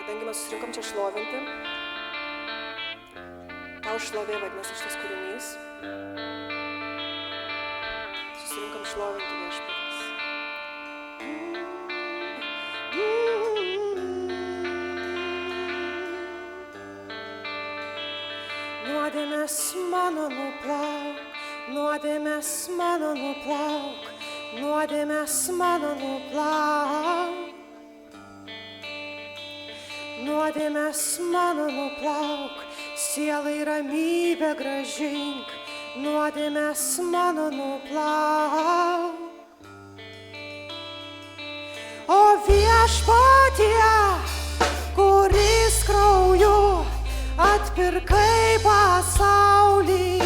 Kadangi mes susirinkom čia šlovinti, tau šlovė vadinasi šitas kūrinys. Susirinkom šlovinti viešpaties. Nuodėmės mano nuplauk, nuodėmės mano nuplauk, nuodėmės mano nuplauk. Nuodėmės mano nuplauk, sielai ramybę grąžink, nuodėmės mano nuplauk. O viešpatie, kuris krauju atpirkai pasaulį,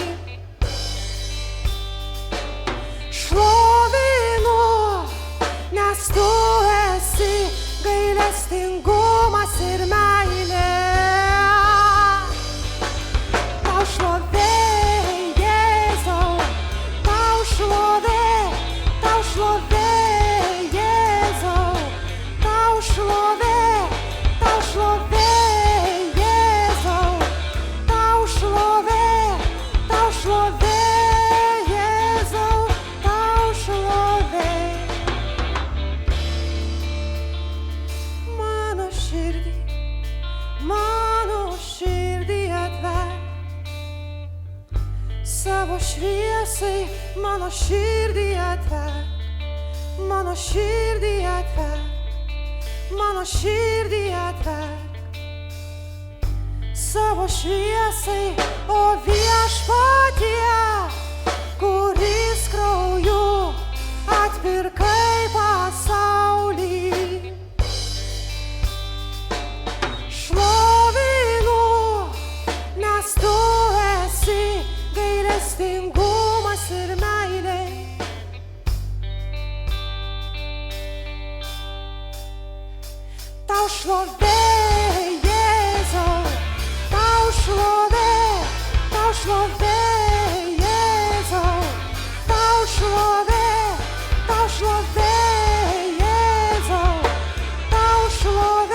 šlovinu, nes tu esi gailestingumas ir meilė. Tau šlovė, Jėzau, tau šlovė, Jėzau, tau šlovė, Jėzau, tau šlovė, Jėzau, tau šlovė. Mano širdį atverk, savo šviesai mano širdį atverk, mano širdį atverk, mano širdį atverk, savo šviesai, o viešpatie, kuris krauju atpirkai pasaulį. Tu esi gailestingumas ir meilė. Tau šlovė, Jėzau, tau šlovė, Jėzau, tau šlovė, Jėzau, tau šlovė,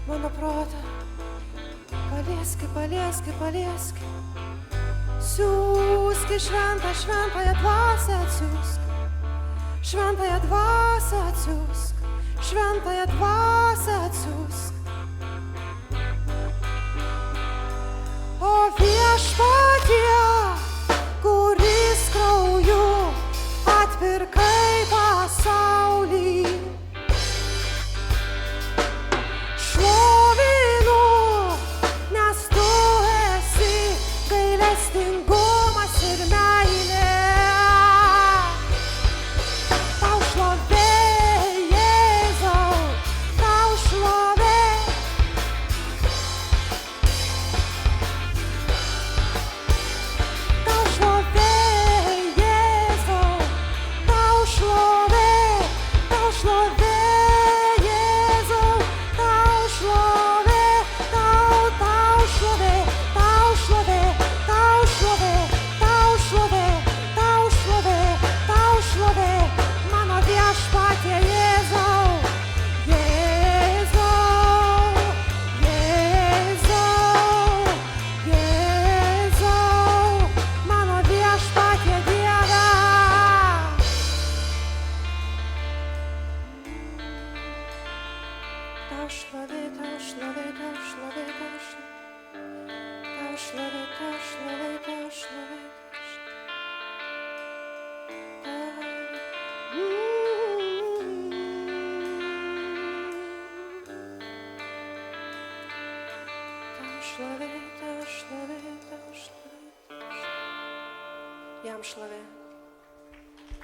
mano protą, palieski, siūski šventąją dvasią atsiųsk, šventąją dvasią atsiųsk. O viešpatie, kuris krauju atpirkai pasaulį, gailestingumas ir meilė. Tau šlovė, Jėzau, tau šlovė. Tau šlovė, Jėzau, tau šlovė, Jėzau, tau šlovė, tau šlovė. Tau šlovė, mano viešpatie Jėzau, Jėzau, mano viešpatie Dieve. Tau šlovė, tau šlovė, tau šlovė, tau šlovė, tau šlovė, tau šlovė. Jam šlovė.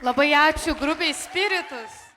Labai ačiū grupei Spiritus.